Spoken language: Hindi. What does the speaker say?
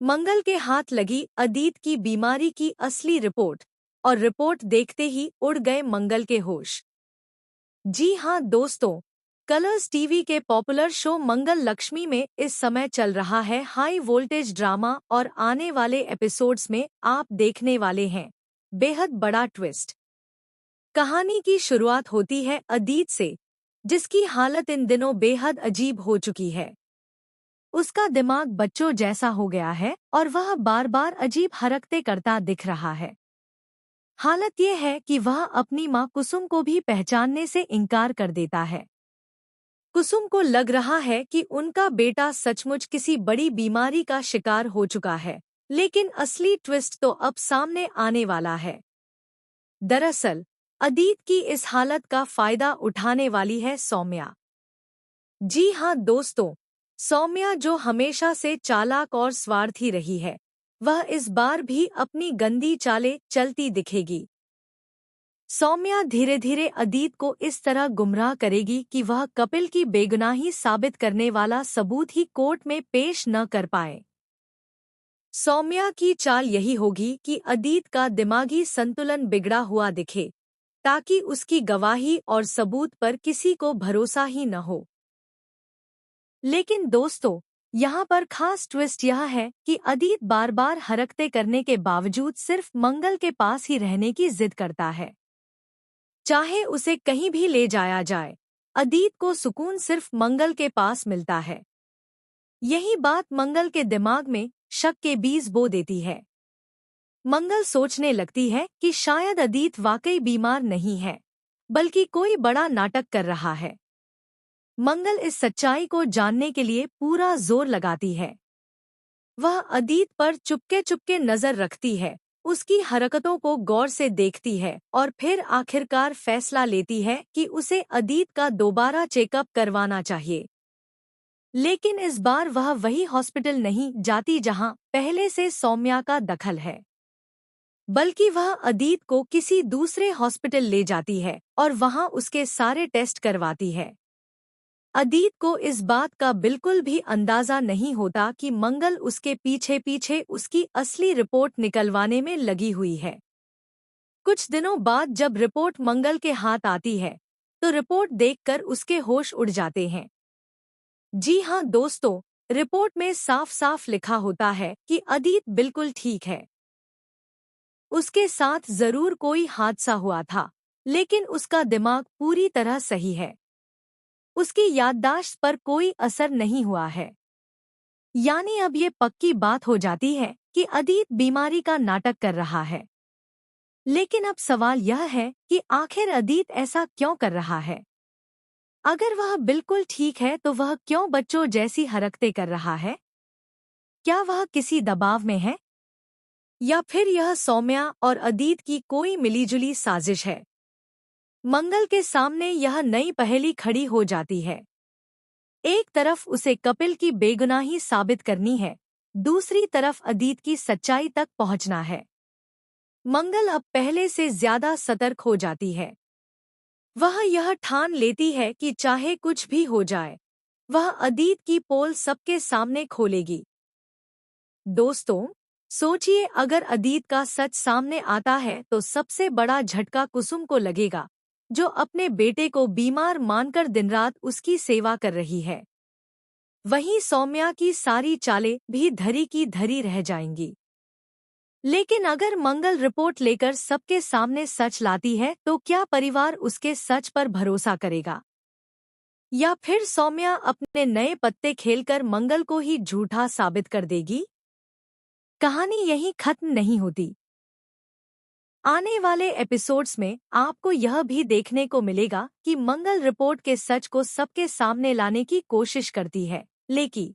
मंगल के हाथ लगी अदित की बीमारी की असली रिपोर्ट, और रिपोर्ट देखते ही उड़ गए मंगल के होश। जी हाँ दोस्तों, कलर्स टीवी के पॉपुलर शो मंगल लक्ष्मी में इस समय चल रहा है हाई वोल्टेज ड्रामा, और आने वाले एपिसोड्स में आप देखने वाले हैं बेहद बड़ा ट्विस्ट। कहानी की शुरुआत होती है अदित से, जिसकी हालत इन दिनों बेहद अजीब हो चुकी है। उसका दिमाग बच्चों जैसा हो गया है और वह बार बार अजीब हरकतें करता दिख रहा है। हालत यह है कि वह अपनी मां कुसुम को भी पहचानने से इनकार कर देता है। कुसुम को लग रहा है कि उनका बेटा सचमुच किसी बड़ी बीमारी का शिकार हो चुका है, लेकिन असली ट्विस्ट तो अब सामने आने वाला है। दरअसल अदित की इस हालत का फायदा उठाने वाली है सौम्या। जी हाँ दोस्तों, सौम्या जो हमेशा से चालाक और स्वार्थी रही है, वह इस बार भी अपनी गंदी चालें चलती दिखेगी। सौम्या धीरे धीरे अदित को इस तरह गुमराह करेगी कि वह कपिल की बेगुनाही साबित करने वाला सबूत ही कोर्ट में पेश न कर पाए। सौम्या की चाल यही होगी कि अदित का दिमागी संतुलन बिगड़ा हुआ दिखे, ताकि उसकी गवाही और सबूत पर किसी को भरोसा ही न हो। लेकिन दोस्तों, यहाँ पर खास ट्विस्ट यह है कि अदित बार बार हरकतें करने के बावजूद सिर्फ मंगल के पास ही रहने की जिद करता है। चाहे उसे कहीं भी ले जाया जाए, अदित को सुकून सिर्फ मंगल के पास मिलता है। यही बात मंगल के दिमाग में शक के बीज बो देती है। मंगल सोचने लगती है कि शायद अदित वाकई बीमार नहीं है, बल्कि कोई बड़ा नाटक कर रहा है। मंगल इस सच्चाई को जानने के लिए पूरा जोर लगाती है। वह अदित पर चुपके चुपके नजर रखती है, उसकी हरकतों को गौर से देखती है और फिर आखिरकार फैसला लेती है कि उसे अदित का दोबारा चेकअप करवाना चाहिए। लेकिन इस बार वह वही हॉस्पिटल नहीं जाती जहां पहले से सौम्या का दखल है, बल्कि वह अदित को किसी दूसरे हॉस्पिटल ले जाती है और वहां उसके सारे टेस्ट करवाती है। अदित को इस बात का बिल्कुल भी अंदाजा नहीं होता कि मंगल उसके पीछे पीछे उसकी असली रिपोर्ट निकलवाने में लगी हुई है। कुछ दिनों बाद जब रिपोर्ट मंगल के हाथ आती है, तो रिपोर्ट देखकर उसके होश उड़ जाते हैं। जी हाँ दोस्तों, रिपोर्ट में साफ साफ लिखा होता है कि अदित बिल्कुल ठीक है। उसके साथ जरूर कोई हादसा हुआ था, लेकिन उसका दिमाग पूरी तरह सही है। उसकी याददाश्त पर कोई असर नहीं हुआ है। यानी अब ये पक्की बात हो जाती है कि अदित बीमारी का नाटक कर रहा है। लेकिन अब सवाल यह है कि आखिर अदित ऐसा क्यों कर रहा है? अगर वह बिल्कुल ठीक है तो वह क्यों बच्चों जैसी हरकतें कर रहा है? क्या वह किसी दबाव में है? या फिर यह सौम्या और अदित की कोई मिलीजुली साजिश है? मंगल के सामने यह नई पहेली खड़ी हो जाती है। एक तरफ उसे कपिल की बेगुनाही साबित करनी है, दूसरी तरफ अदित की सच्चाई तक पहुंचना है। मंगल अब पहले से ज्यादा सतर्क हो जाती है। वह यह ठान लेती है कि चाहे कुछ भी हो जाए, वह अदित की पोल सबके सामने खोलेगी। दोस्तों, सोचिए अगर अदित का सच सामने आता है तो सबसे बड़ा झटका कुसुम को लगेगा, जो अपने बेटे को बीमार मानकर दिनरात उसकी सेवा कर रही है। वहीं सौम्या की सारी चालें भी धरी की धरी रह जाएंगी। लेकिन अगर मंगल रिपोर्ट लेकर सबके सामने सच लाती है तो क्या परिवार उसके सच पर भरोसा करेगा? या फिर सौम्या अपने नए पत्ते खेलकर मंगल को ही झूठा साबित कर देगी? कहानी यहीं खत्म नहीं होती। आने वाले एपिसोड्स में आपको यह भी देखने को मिलेगा कि मंगल रिपोर्ट के सच को सबके सामने लाने की कोशिश करती है, लेकिन